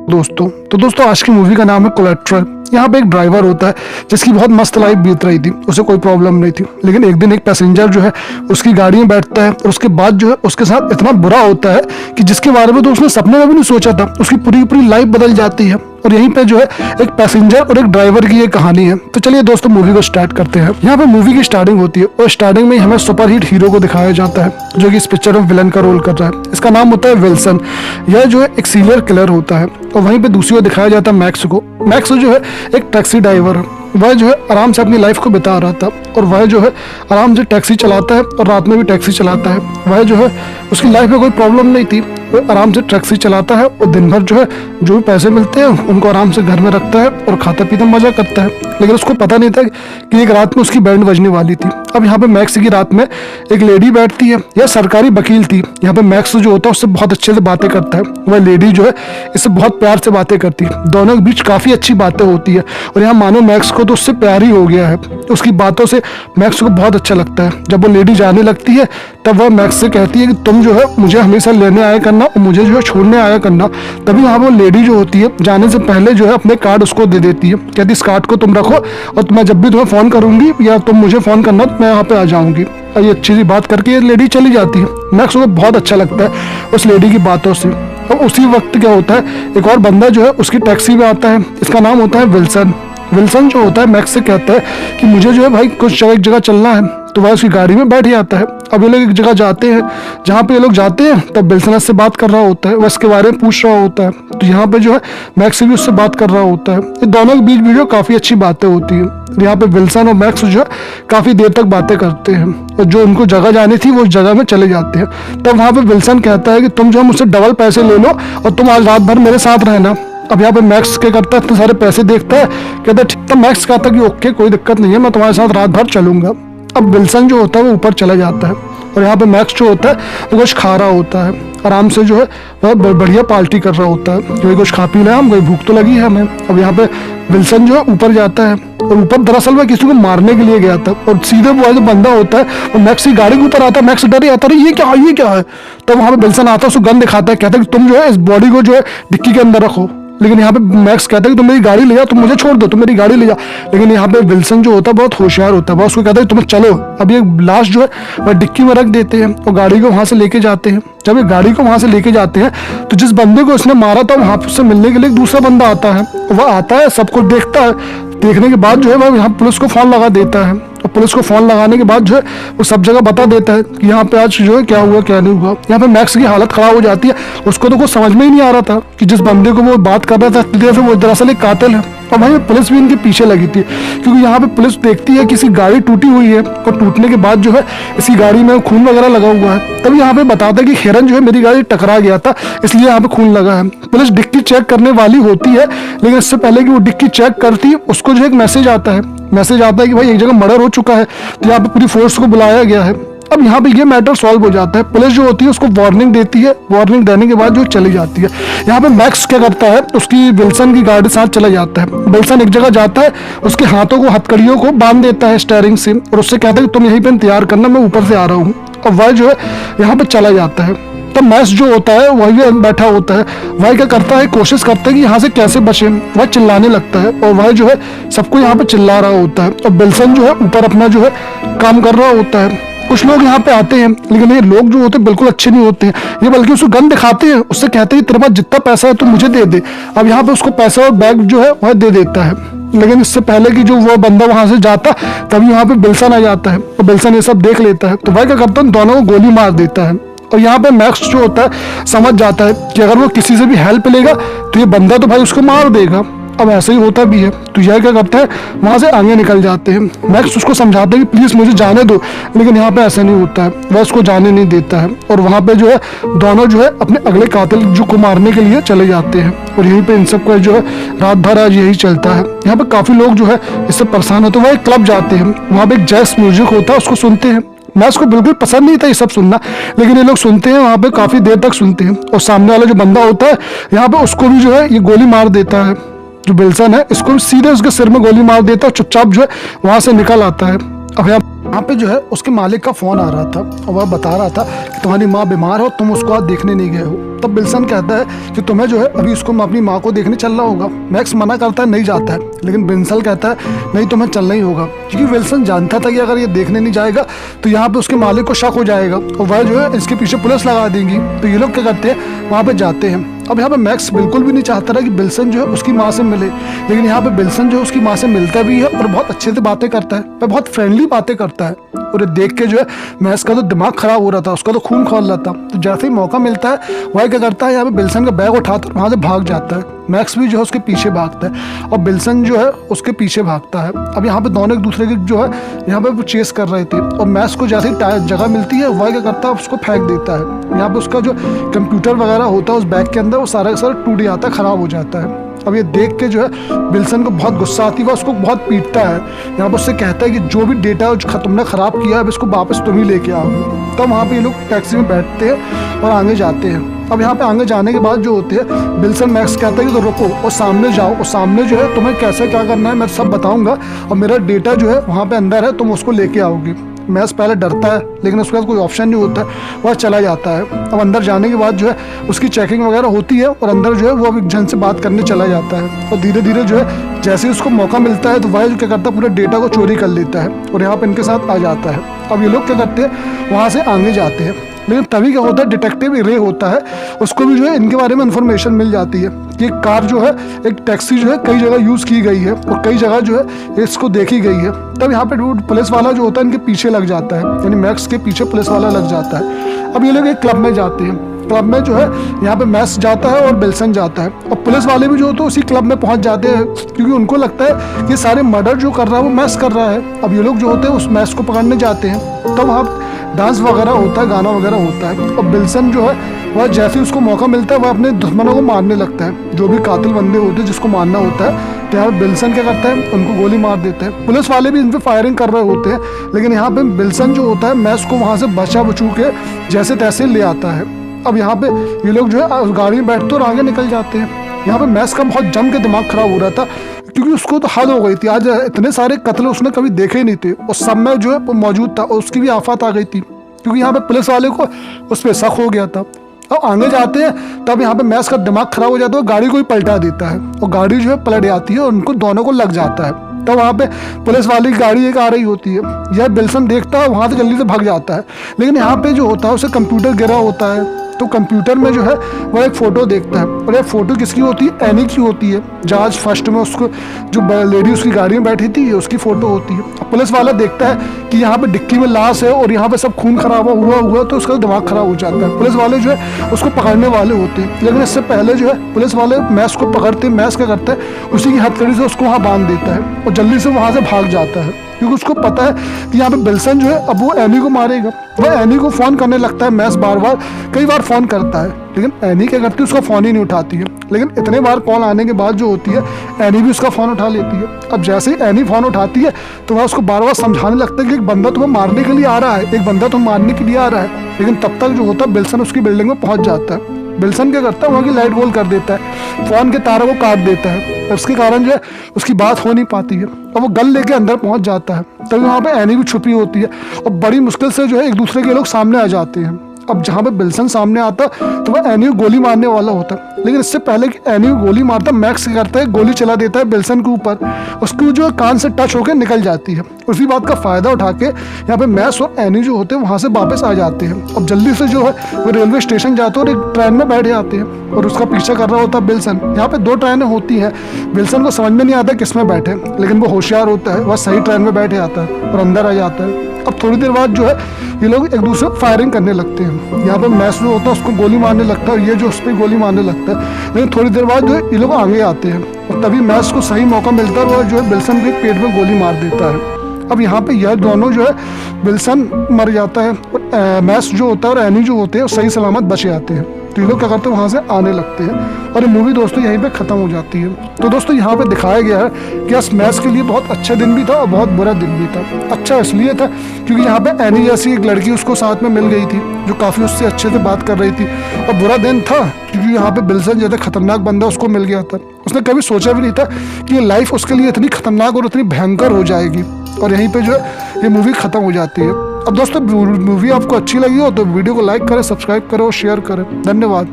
दोस्तों आज की मूवी का नाम है कोलेट्रल। यहाँ पे एक ड्राइवर होता है जिसकी बहुत मस्त लाइफ बीत रही थी, उसे कोई प्रॉब्लम नहीं थी। लेकिन एक दिन एक पैसेंजर जो है उसकी गाड़ी में बैठता है और उसके बाद जो है उसके साथ इतना बुरा होता है कि जिसके बारे में तो उसने सपने में भी नहीं सोचा था। उसकी पूरी पूरी लाइफ बदल जाती है। और यहीं पे जो है एक पैसेंजर और एक ड्राइवर की ये कहानी है। तो चलिए दोस्तों मूवी को स्टार्ट करते हैं। यहाँ पे मूवी की स्टार्टिंग होती है और स्टार्टिंग में हमें सुपर हिट हीरो को दिखाया जाता है जो कि इस पिक्चर में विलन का रोल कर रहा है। इसका नाम होता है विल्सन। यह जो है एक सीरियल किलर होता है। और वहीं पे दूसरी ओर दिखाया जाता है मैक्स को। मैक्स जो है एक टैक्सी ड्राइवर है। वह जो है आराम से अपनी लाइफ को बिता रहा था और वह जो है आराम से टैक्सी चलाता है और रात में भी टैक्सी चलाता है। वह जो है उसकी लाइफ में कोई प्रॉब्लम नहीं थी, वो आराम से टैक्सी चलाता है और दिन भर जो है जो भी पैसे मिलते हैं उनको आराम से घर में रखता है और खाता पीता मजा करता है। लेकिन उसको पता नहीं था कि एक रात में उसकी बैंड बजने वाली थी। अब यहाँ पे मैक्स की रात में एक लेडी बैठती है। यह सरकारी वकील थी। यहाँ पे मैक्स जो होता है उससे बहुत अच्छे से बातें करता है। वह लेडी जो है इससे बहुत प्यार से बातें करती है। दोनों के बीच काफी अच्छी बातें होती है और यहाँ मानो मैक्स को तो उससे प्यार ही हो गया है। उसकी बातों से मैक्स को बहुत अच्छा लगता है। जब वो लेडी जाने लगती है तब वह मैक्स से कहती है कि तुम जो है मुझे हमेशा लेने आया करना और मुझे जो है छोड़ने आया करना। तभी वहाँ वो लेडी जो होती है जाने से पहले जो है अपने कार्ड उसको दे देती है। कहती इस कार्ड को तुम रखो और मैं जब भी तुम्हें फोन करूंगी या तुम मुझे फोन करना तो मैं यहाँ पे आ जाऊंगी। और ये अच्छी सी बात करके ये लेडी चली जाती है। मैक्स को बहुत अच्छा लगता है उस लेडी की बातों से। अब उसी वक्त क्या होता है एक और बंदा जो है उसकी टैक्सी में आता है। इसका नाम होता है विल्सन। विल्सन जो होता है मैक्स से कहता है कि मुझे जो है भाई कुछ एक जगह चलना है। तो वह उसकी गाड़ी में बैठ जाता है। अब ये लोग एक जगह जाते हैं। जहाँ पे ये लोग जाते हैं तब विल्सन से बात कर रहा होता है, वह इसके बारे में पूछ रहा होता है। तो यहाँ पे जो है मैक्स भी उससे बात कर रहा होता है। ये दोनों के बीच भी जो काफी अच्छी बातें होती है। यहाँ पे विल्सन और मैक्स जो है काफी देर तक बातें करते हैं और जो उनको जगह जानी थी वो उस जगह में चले जाते हैं। तब वहाँ पे विल्सन कहता है कि तुम जो है मुझसे डबल पैसे ले लो और तुम आज रात भर मेरे साथ रहना। अब यहाँ पे मैक्स क्या करता है इतने सारे पैसे देखता है, कहता है ठीक। तो मैक्स कहता है कि ओके कोई दिक्कत नहीं है, मैं तुम्हारे साथ रात भर चलूंगा। अब विल्सन जो होता है वो ऊपर चला जाता है और यहाँ पे मैक्स जो होता है वो कुछ खा रहा होता है। आराम से जो है वह बढ़िया पार्टी कर रहा होता है। जो कुछ खा पी रहे हैं हम, कोई भूख तो लगी है हमें। अब यहाँ पे विल्सन जो है ऊपर जाता है और ऊपर दरअसल वह किसी को मारने के लिए गया था और सीधे वो जो बंदा होता है वो मैक्स की गाड़ी के ऊपर आता है। मैक्स डर ही आता है ये क्या है। तो वहाँ पे विल्सन आता है, उसको गन दिखाता है, कहता है कि तुम जो है इस बॉडी को जो है डिक्की के अंदर रखो। लेकिन यहाँ पे मैक्स कहता है कि तुम मेरी गाड़ी ले जा, तुम मुझे छोड़ दो, तुम मेरी गाड़ी ले जा। लेकिन यहाँ पे विल्सन जो होता है बहुत होशियार होता है। वह उसको कहता है तुम्हें चलो। अब ये लाश जो है वह डिक्की में रख देते हैं और गाड़ी को वहां से लेके जाते हैं। जब ये गाड़ी को वहां से लेके जाते हैं तो जिस बंदे को इसने मारा था वहां से मिलने के लिए एक दूसरा बंदा आता है। वह आता है, सब कुछ देखता है। देखने के बाद जो है वह यहाँ पुलिस को फोन लगा देता है और पुलिस को फोन लगाने के बाद जो है वो सब जगह बता देता है कि यहाँ पे आज जो है क्या हुआ क्या नहीं हुआ। यहाँ पे मैक्स की हालत खराब हो जाती है। उसको तो कुछ समझ में ही नहीं आ रहा था कि जिस बंदे को वो बात कर रहा था वो दरअसल एक कातिल है। और वहीं पुलिस भी इनके पीछे लगी थी क्योंकि यहाँ पे पुलिस देखती है कि इसकी गाड़ी टूटी हुई है और टूटने के बाद जो है इसकी गाड़ी में खून वगैरह लगा हुआ है। तब यहाँ पे बताता है कि हिरन जो है मेरी गाड़ी टकरा गया था इसलिए यहाँ पे खून लगा है। पुलिस डिक्की चेक करने वाली होती है लेकिन इससे पहले कि वो डिक्की चेक करती है उसको जो एक मैसेज आता है कि भाई एक जगह मर्डर हो चुका है। तो यहाँ पे पूरी फोर्स को बुलाया गया है। अब यहाँ पे ये मैटर सॉल्व हो जाता है। पुलिस जो होती है उसको वार्निंग देती है। वार्निंग देने के बाद जो चली जाती है। यहाँ पे मैक्स क्या करता है उसकी विल्सन की गाड़ी साथ चला जाता है। विल्सन एक जगह जाता है, उसके हाथों को हथकड़ियों को बांध देता है स्टीयरिंग से और उससे कहता है कि तुम यहीं पे इंतजार करना, मैं ऊपर से आ रहा हूँ। और वह जो है यहाँ पे चला जाता है। तब मैक्स जो होता है वह भी बैठा होता है। वह क्या करता है कोशिश करता है कि यहाँ से कैसे बचे। वह चिल्लाने लगता है और वह जो है सबको यहाँ पे चिल्ला रहा होता है और विल्सन जो है ऊपर अपना जो है काम कर रहा होता है। कुछ लोग यहाँ पे आते हैं लेकिन ये लोग जो होते हैं बिल्कुल अच्छे नहीं होते हैं। ये बल्कि उसको गन दिखाते हैं, उससे कहते हैं तेरे पास जितना पैसा है तो मुझे दे दे। अब यहाँ पे उसको पैसा और बैग जो है वह दे देता है। लेकिन इससे पहले कि जो वो बंदा वहां से जाता तभी यहाँ पे विल्सन आ जाता है और विल्सन ये सब देख लेता है। तो वह क्या करता है दोनों को गोली मार देता है। और यहाँ पे मैक्स जो होता है समझ जाता है कि अगर वो किसी से भी हेल्प लेगा तो ये बंदा तो भाई उसको मार देगा। अब ऐसे ही होता भी है। तो यह क्या करता है वहां से आगे निकल जाते हैं। मैक्स उसको समझाता है कि प्लीज मुझे जाने दो, लेकिन यहाँ पे ऐसा नहीं होता है। वह उसको जाने नहीं देता है और वहां पे जो है दोनों जो है अपने अगले कातिल जो को मारने के लिए चले जाते हैं। और यहीं पे इन सबका जो है रात भर आज यही चलता है। यहाँ पे काफी लोग जो है इससे परेशान होते हैं। वह एक क्लब जाते हैं, वहां पे एक जैज म्यूजिक होता है, उसको सुनते हैं। मैक्स को बिल्कुल पसंद नहीं था ये सब सुनना, लेकिन ये लोग सुनते हैं, वहां पे काफी देर तक सुनते हैं। और सामने वाला जो बंदा होता है यहाँ पे उसको भी जो है ये गोली मार देता है। जो विल्सन है इसको सीधे उसके सिर में गोली मार देता है और चुपचाप जो है वहां से निकल आता है। अब यहाँ यहाँ पे जो है उसके मालिक का फ़ोन आ रहा था और वह बता रहा था कि तुम्हारी माँ बीमार हो, तुम उसको आज देखने नहीं गए हो। तब विल्सन कहता है कि तुम्हें जो है अभी उसको अपनी माँ को देखने चलना होगा। मैक्स मना करता है, नहीं जाता है, लेकिन विल्सन कहता है नहीं, तुम्हें चलना ही होगा, क्योंकि विल्सन जानता था कि अगर ये देखने नहीं जाएगा तो यहाँ पे उसके मालिक को शक हो जाएगा और वह जो है इसके पीछे पुलिस लगा देगी। तो ये लोग क्या करते हैं, वहाँ पे जाते हैं। अब यहाँ पे मैक्स बिल्कुल भी नहीं चाहता था कि विल्सन जो है उसकी माँ से मिले, लेकिन यहाँ पे विल्सन जो है उसकी माँ से मिलता भी है और बहुत अच्छे से बातें करता है, वह बहुत फ्रेंडली बातें करता है। और ये देख के जो है मैक्स का तो दिमाग खराब हो रहा था, उसका तो खून खौल रहा था। तो जैसे ही मौका मिलता है वह क्या करता है, यहाँ पे विल्सन का बैग उठाकर वहाँ से भाग जाता है। मैक्स भी जो है उसके पीछे भागता है और विल्सन जो है उसके पीछे भागता है। अब यहाँ पे दोनों एक दूसरे की जो है यहाँ पे चेस कर रहे थे और मैक्स को जैसे ही जगह मिलती है वह क्या करता है, उसको फेंक देता है। यहाँ पे उसका जो कंप्यूटर वगैरह होता है उस बैग के अंदर, वो सारा का सारा टूट जाता है, खराब हो जाता है। अब ये देख के जो है विल्सन को बहुत गुस्सा आती है, वह उसको बहुत पीटता है। यहाँ पर उससे कहता है कि जो भी डेटा तुमने ख़राब किया है इसको वापस तुम ही लेके आओ। तब वहाँ पे ये लोग टैक्सी में बैठते हैं और आगे जाते हैं। अब यहाँ पे आगे जाने के बाद जो होते हैं, विल्सन मैक्स कहता है कि तो रुको और सामने जाओ, और सामने जो है तुम्हें कैसे क्या करना है मैं सब बताऊँगा, और मेरा डेटा जो है वहाँ पे अंदर है, तुम उसको लेके आओगे। मैक्स पहले डरता है, लेकिन उसके बाद कोई ऑप्शन नहीं होता है, वह चला जाता है। अब अंदर जाने के बाद जो है उसकी चेकिंग वगैरह होती है और अंदर जो है वो एक जन से बात करने चला जाता है। और धीरे धीरे जो है जैसे ही उसको मौका मिलता है तो वह जो क्या करता है, पूरे डेटा को चोरी कर लेता है और यहाँ पर इनके साथ आ जाता है। अब ये लोग क्या करते हैं, वहाँ से आगे जाते हैं, लेकिन तभी क्या होता है, डिटेक्टिव रे होता है, उसको भी जो है इनके बारे में इन्फॉर्मेशन मिल जाती है कि एक कार जो है, एक टैक्सी जो है कई जगह यूज़ की गई है और कई जगह जो है इसको देखी गई है। तब यहाँ पे पुलिस वाला जो होता है इनके पीछे लग जाता है, यानी मैक्स के पीछे पुलिस वाला लग जाता है। अब ये लोग एक क्लब में जाते हैं, क्लब में जो है यहाँ पे मैक्स जाता है और विल्सन जाता है, और पुलिस वाले भी जो होते हैं उसी क्लब में पहुँच जाते हैं, क्योंकि उनको लगता है कि सारे मर्डर जो कर रहा है वो मैक्स कर रहा है। अब ये लोग जो होते हैं उस मैक्स को पकड़ने जाते हैं। तब वहाँ डांस वगैरह होता है, गाना वगैरह होता है, और विल्सन जो है वह जैसे ही उसको मौका मिलता है वह अपने दुश्मनों को मारने लगता है, जो भी कातिल बंदे होते हैं जिसको मारना होता है। तो यहाँ विल्सन क्या करता है, उनको गोली मार देता है। पुलिस वाले भी इन पर फायरिंग कर रहे होते हैं, लेकिन यहाँ पे विल्सन जो होता है मैक्स को वहाँ से बचा बचू के जैसे तैसे ले आता है। अब यहाँ पे ये लोग जो है गाड़ी में बैठते और आगे निकल जाते हैं। यहाँ पे मैक्स का बहुत जम के दिमाग खराब हो रहा था, क्योंकि उसको तो हद हो गई थी, आज इतने सारे कत्ल उसने कभी देखे ही नहीं थे और सब में जो है वो मौजूद था, और उसकी भी आफत आ गई थी, क्योंकि यहाँ पे पुलिस वाले को उस पर शक हो गया था। अब आगे जाते हैं तब यहाँ पे मैक्स का दिमाग खराब हो जाता है, गाड़ी को ही पलटा देता है और गाड़ी जो है पलट जाती है और उनको दोनों को लग जाता है। तो वहाँ पे पुलिस वाली की गाड़ी एक आ रही होती है, यह विल्सन देखता है, वहाँ से जल्दी से भाग जाता है। लेकिन यहाँ पे जो होता है उसे कंप्यूटर गिरा होता है, तो कंप्यूटर में जो है वह एक फ़ोटो देखता है, और यह फ़ोटो किसकी होती है, एनी की होती है। जहाज फर्स्ट में उसको जो लेडी उसकी गाड़ी में बैठी थी उसकी फ़ोटो होती है। अब पुलिस वाला देखता है कि यहाँ पे डिक्की में लाश है और यहाँ पे सब खून खराबा हुआ, तो उसका दिमाग खराब हो जाता है। पुलिस वाले जो है उसको पकड़ने वाले होते हैं, लेकिन इससे पहले जो है पुलिस वाले मैक्स को पकड़ते हैं। मैक्स क्या करता है, उसी की हथकड़ी से उसको वहाँ बांध देता है और जल्दी से वहाँ से भाग जाता है, क्योंकि उसको पता है कि यहाँ पे विल्सन जो है अब वो एनी को मारेगा। वह एनी को फ़ोन करने लगता है, मैक्स कई बार फ़ोन करता है, लेकिन एनी क्या करती है, उसका फ़ोन ही नहीं उठाती है। लेकिन इतने बार कॉल आने के बाद जो होती है, एनी भी उसका फ़ोन उठा लेती है। अब जैसे ही एनी फ़ोन उठाती है तो वह उसको बार बार समझाने लगता है कि एक बंदा तुम्हें मारने के लिए आ रहा है, एक बंदा तुम्हें मारने के लिए आ रहा है। लेकिन तब तक जो होता है विल्सन उसकी बिल्डिंग में पहुँच जाता है। विल्सन क्या करता है, वहाँ की लाइट गोल कर देता है, फ़ोन के तारों को काट देता है, उसके कारण जो है उसकी बात हो नहीं पाती है और वो गन लेके अंदर पहुँच जाता है। तभी वहाँ पे एनी भी छुपी होती है और बड़ी मुश्किल से जो है एक दूसरे के लोग सामने आ जाते हैं। अब जहाँ पे विल्सन सामने आता तो वह एनी को गोली मारने वाला होता, लेकिन इससे पहले कि एनी को गोली मारता, मैक्स क्या करता है, गोली चला देता है विल्सन के ऊपर, उसकी जो कान से टच होकर निकल जाती है। उसी बात का फ़ायदा उठा के यहाँ पे मैक्स और एनी जो होते हैं वहाँ से वापस आ जाते हैं। अब जल्दी से जो है वो रेलवे स्टेशन जाते हैं और एक ट्रेन में बैठ जाते हैं और उसका पीछा कर रहा होता है विल्सन। यहाँ पे 2 ट्रेनें होती हैं, विल्सन को समझ में नहीं आता किस में बैठे, लेकिन वो होशियार होता है, वह सही ट्रेन में बैठ जाता है और अंदर आ जाता है। अब थोड़ी देर बाद जो है ये लोग एक दूसरे को फायरिंग करने लगते हैं। यहाँ पे मैक्स जो होता है उसको गोली मारने लगता है और ये जो उस पर गोली मारने लगता है, लेकिन थोड़ी देर बाद जो है ये लोग आगे आते हैं और तभी मैक्स को सही मौका मिलता है और जो है विल्सन के पेट में गोली मार देता है। अब यहाँ पे यह दोनों जो है, विल्सन मर जाता है और मैक्स जो होता है और एनी जो होते हैं सही सलामत बच जाते हैं। तीनों क्या करते हैं वहाँ से आने लगते हैं और ये मूवी दोस्तों यहीं पे ख़त्म हो जाती है। तो दोस्तों यहाँ पे दिखाया गया है कि यार स्मैश के लिए बहुत अच्छा दिन भी था और बहुत बुरा दिन भी था। अच्छा इसलिए था क्योंकि यहाँ पे एनी जैसी एक लड़की उसको साथ में मिल गई थी जो काफ़ी उससे अच्छे से बात कर रही थी, और बुरा दिन था क्योंकि यहाँ पे बिल्सन जैसा खतरनाक बंदा उसको मिल गया था। उसने कभी सोचा भी नहीं था कि ये लाइफ उसके लिए इतनी खतरनाक और इतनी भयंकर हो जाएगी, और यहीं पे जो है ये मूवी ख़त्म हो जाती है। अब दोस्तों मूवी आपको अच्छी लगी हो तो वीडियो को लाइक करें, सब्सक्राइब करें और शेयर करें। धन्यवाद।